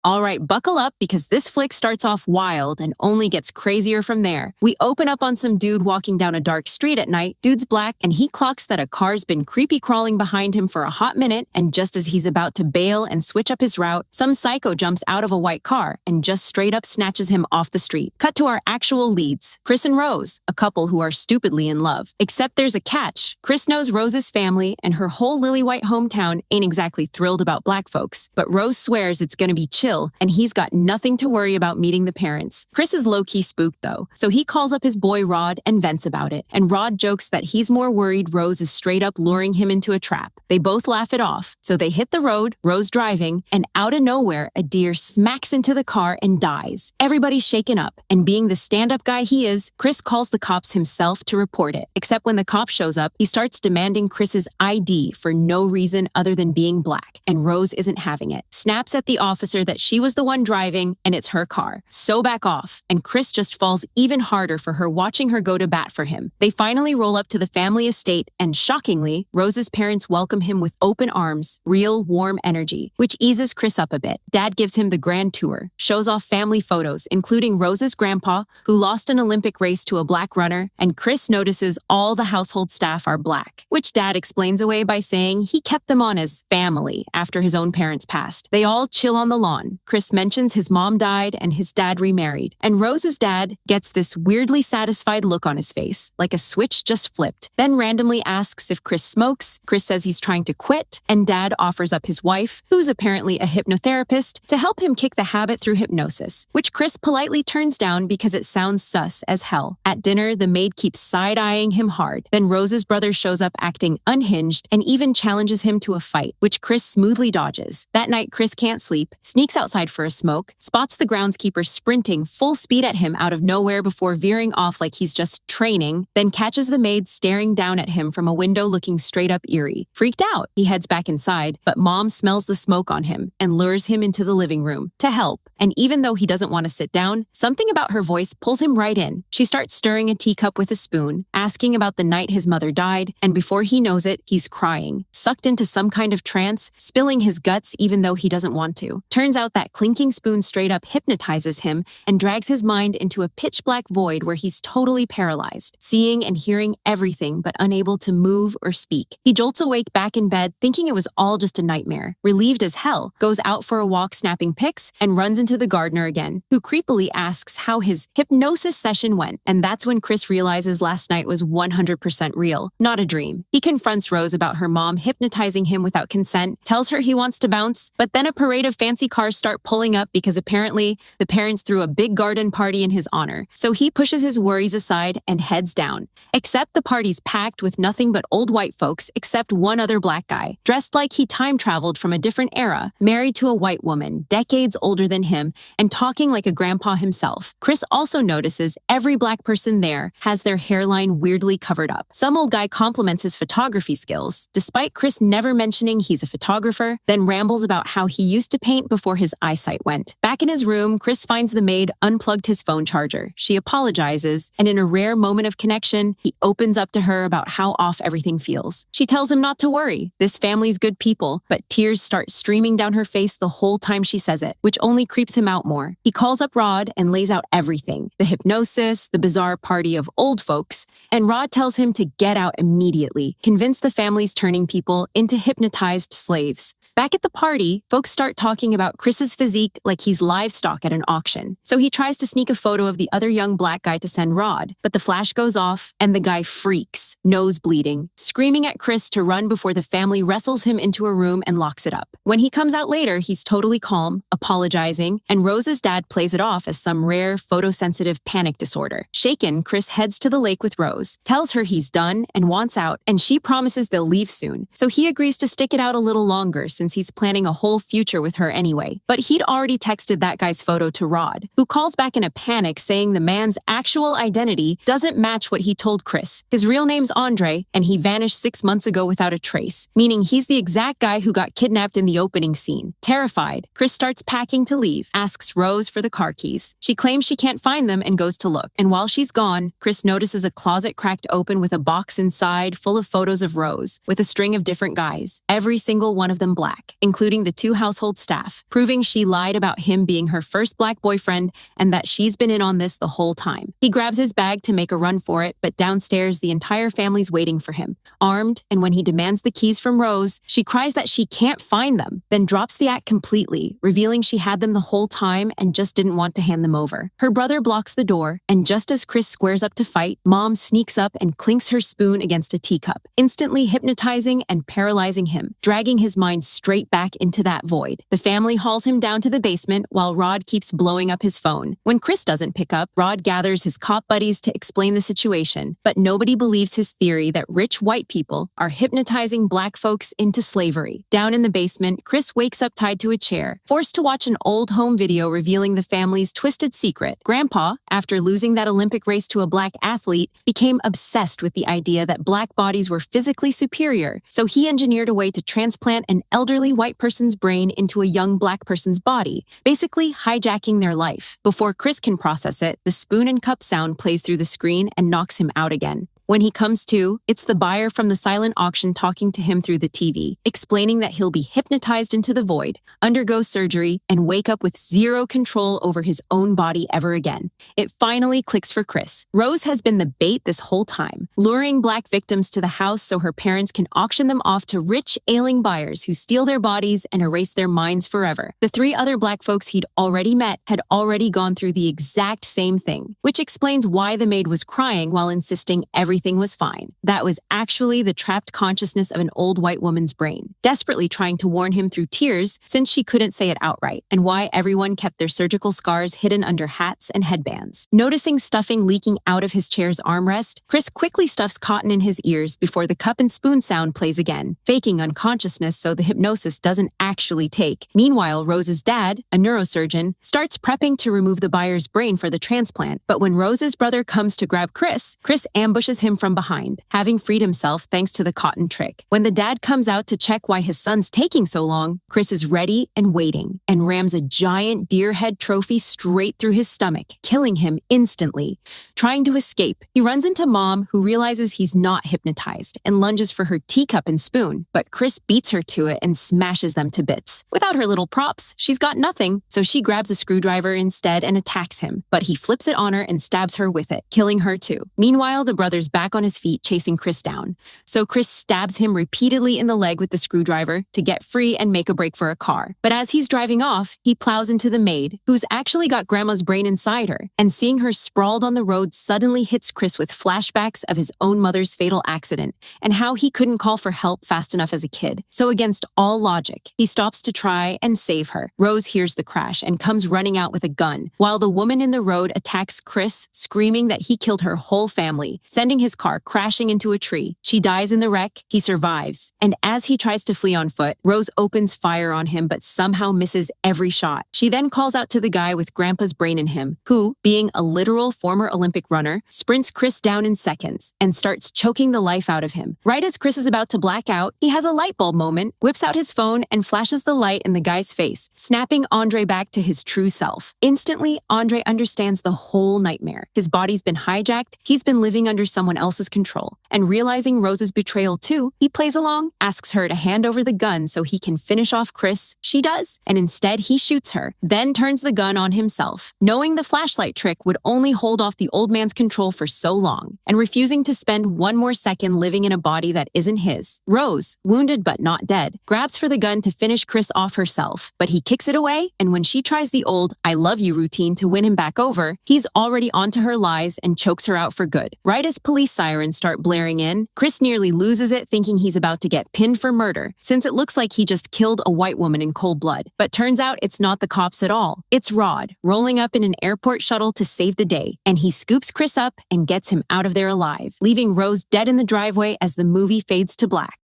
All right, buckle up because this flick starts off wild and only gets crazier from there. We open up on some dude walking down a dark street at night. Dude's black and he clocks that a car's been creepy crawling behind him for a hot minute, and just as he's about to bail and switch up his route, some psycho jumps out of a white car and just straight up snatches him off the street. Cut to our actual leads, Chris and Rose, a couple who are stupidly in love. Except there's a catch. Chris knows Rose's family and her whole lily white hometown ain't exactly thrilled about black folks, but Rose swears it's gonna be chill and he's got nothing to worry about meeting the parents. Chris is low-key spooked though, so he calls up his boy Rod and vents about it, and Rod jokes that he's more worried Rose is straight up luring him into a trap. They both laugh it off, so they hit the road, Rose driving, and out of nowhere, a deer smacks into the car and dies. Everybody's shaken up, and being the stand-up guy he is, Chris calls the cops himself to report it. Except when the cop shows up, he starts demanding Chris's ID for no reason other than being black, and Rose isn't having it. Snaps at the officer that she was the one driving and it's her car. So back off, and Chris just falls even harder for her watching her go to bat for him. They finally roll up to the family estate and shockingly, Rose's parents welcome him with open arms, real warm energy, which eases Chris up a bit. Dad gives him the grand tour, shows off family photos, including Rose's grandpa, who lost an Olympic race to a black runner, and Chris notices all the household staff are black, which Dad explains away by saying he kept them on as family after his own parents passed. They all chill on the lawn. Chris mentions his mom died and his dad remarried, and Rose's dad gets this weirdly satisfied look on his face, like a switch just flipped, then randomly asks if Chris smokes. Chris says he's trying to quit, and Dad offers up his wife, who's apparently a hypnotherapist, to help him kick the habit through hypnosis, which Chris politely turns down because it sounds sus as hell. At dinner, the maid keeps side-eyeing him hard. Then Rose's brother shows up acting unhinged and even challenges him to a fight, which Chris smoothly dodges. That night, Chris can't sleep, sneaks outside for a smoke, spots the groundskeeper sprinting full speed at him out of nowhere before veering off like he's just training, then catches the maid staring down at him from a window looking straight up eerie. Freaked out, he heads back inside, but Mom smells the smoke on him and lures him into the living room to help. And even though he doesn't want to sit down, something about her voice pulls him right in. She starts stirring a teacup with a spoon, asking about the night his mother died, and before he knows it, he's crying, sucked into some kind of trance, spilling his guts even though he doesn't want to. Turns out that clinking spoon straight up hypnotizes him and drags his mind into a pitch black void where he's totally paralyzed, seeing and hearing everything but unable to move or speak. He jolts awake back in bed thinking it was all just a nightmare. Relieved as hell, goes out for a walk snapping pics and runs into the gardener again, who creepily asks how his hypnosis session went, and that's when Chris realizes last night was 100% real, not a dream. He confronts Rose about her mom hypnotizing him without consent, tells her he wants to bounce, but then a parade of fancy cars start pulling up because apparently the parents threw a big garden party in his honor. So he pushes his worries aside and heads down. Except the party's packed with nothing but old white folks except one other black guy, dressed like he time traveled from a different era, married to a white woman, decades older than him, and talking like a grandpa himself. Chris also notices every black person there has their hairline weirdly covered up. Some old guy compliments his photography skills, despite Chris never mentioning he's a photographer, then rambles about how he used to paint before his eyesight went. Back in his room, Chris finds the maid unplugged his phone charger. She apologizes, and in a rare moment of connection, he opens up to her about how off everything feels. She tells him not to worry. This family's good people, but tears start streaming down her face the whole time she says it, which only creeps him out more. He calls up Rod and lays out everything, the hypnosis, the bizarre party of old folks, and Rod tells him to get out immediately, convinced the family's turning people into hypnotized slaves. Back at the party, folks start talking about Chris's physique like he's livestock at an auction. So he tries to sneak a photo of the other young black guy to send Rod, but the flash goes off and the guy freaks, nose bleeding, screaming at Chris to run before the family wrestles him into a room and locks it up. When he comes out later, he's totally calm, apologizing, and Rose's dad plays it off as some rare photosensitive panic disorder. Shaken, Chris heads to the lake with Rose, tells her he's done and wants out, and she promises they'll leave soon. So he agrees to stick it out a little longer since he's planning a whole future with her anyway. But he'd already texted that guy's photo to Rod, who calls back in a panic saying the man's actual identity doesn't match what he told Chris. His real name's Andre, and he vanished 6 months ago without a trace, meaning he's the exact guy who got kidnapped in the opening scene. Terrified, Chris starts packing to leave, asks Rose for the car keys. She claims she can't find them and goes to look. And while she's gone, Chris notices a closet cracked open with a box inside full of photos of Rose, with a string of different guys, every single one of them black. back, including the two household staff, proving she lied about him being her first black boyfriend and that she's been in on this the whole time. He grabs his bag to make a run for it, but downstairs the entire family's waiting for him, armed, and when he demands the keys from Rose, she cries that she can't find them, then drops the act completely, revealing she had them the whole time and just didn't want to hand them over. Her brother blocks the door, and just as Chris squares up to fight, Mom sneaks up and clinks her spoon against a teacup, instantly hypnotizing and paralyzing him, dragging his mind straight back into that void. The family hauls him down to the basement while Rod keeps blowing up his phone. When Chris doesn't pick up, Rod gathers his cop buddies to explain the situation, but nobody believes his theory that rich white people are hypnotizing black folks into slavery. Down in the basement, Chris wakes up tied to a chair, forced to watch an old home video revealing the family's twisted secret. Grandpa, after losing that Olympic race to a black athlete, became obsessed with the idea that black bodies were physically superior, so he engineered a way to transplant an elderly white person's brain into a young black person's body, basically hijacking their life. Before Chris can process it, the spoon and cup sound plays through the screen and knocks him out again. When he comes to, it's the buyer from the silent auction talking to him through the TV, explaining that he'll be hypnotized into the void, undergo surgery, and wake up with zero control over his own body ever again. It finally clicks for Chris. Rose has been the bait this whole time, luring black victims to the house so her parents can auction them off to rich, ailing buyers who steal their bodies and erase their minds forever. The three other black folks he'd already met had already gone through the exact same thing, which explains why the maid was crying while insisting everything was fine. That was actually the trapped consciousness of an old white woman's brain, desperately trying to warn him through tears since she couldn't say it outright, and why everyone kept their surgical scars hidden under hats and headbands. Noticing stuffing leaking out of his chair's armrest, Chris quickly stuffs cotton in his ears before the cup and spoon sound plays again, faking unconsciousness so the hypnosis doesn't actually take. Meanwhile, Rose's dad, a neurosurgeon, starts prepping to remove the buyer's brain for the transplant, but when Rose's brother comes to grab Chris ambushes him from behind, having freed himself thanks to the cotton trick. When the dad comes out to check why his son's taking so long, Chris is ready and waiting, and rams a giant deer head trophy straight through his stomach, killing him instantly. Trying to escape, he runs into Mom, who realizes he's not hypnotized, and lunges for her teacup and spoon, but Chris beats her to it and smashes them to bits. Without her little props, she's got nothing, so she grabs a screwdriver instead and attacks him, but he flips it on her and stabs her with it, killing her too. Meanwhile, the brother's back on his feet chasing Chris down. So Chris stabs him repeatedly in the leg with the screwdriver to get free and make a break for a car. But as he's driving off, he plows into the maid, who's actually got Grandma's brain inside her, and seeing her sprawled on the road suddenly hits Chris with flashbacks of his own mother's fatal accident and how he couldn't call for help fast enough as a kid. So against all logic, he stops to try and save her. Rose hears the crash and comes running out with a gun, while the woman in the road attacks Chris, screaming that he killed her whole family, sending his car crashing into a tree. She dies in the wreck, he survives. And as he tries to flee on foot, Rose opens fire on him but somehow misses every shot. She then calls out to the guy with Grandpa's brain in him, who, being a literal former Olympic runner, sprints Chris down in seconds and starts choking the life out of him. Right as Chris is about to black out, he has a light bulb moment, whips out his phone and flashes the light in the guy's face, snapping Andre back to his true self. Instantly, Andre understands the whole nightmare. His body's been hijacked, he's been living under someone else's control. And realizing Rose's betrayal too, he plays along, asks her to hand over the gun so he can finish off Chris. She does, and instead he shoots her, then turns the gun on himself, knowing the flashlight trick would only hold off the old man's control for so long, and refusing to spend one more second living in a body that isn't his. Rose, wounded but not dead, grabs for the gun to finish Chris off herself, but he kicks it away, and when she tries the old "I love you" routine to win him back over, he's already onto her lies and chokes her out for good. Right as police sirens start blaring in, Chris nearly loses it thinking he's about to get pinned for murder, since it looks like he just killed a white woman in cold blood. But turns out it's not the cops at all. It's Rod, rolling up in an airport shuttle to save the day, and he scoops Chris up and gets him out of there alive, leaving Rose dead in the driveway as the movie fades to black.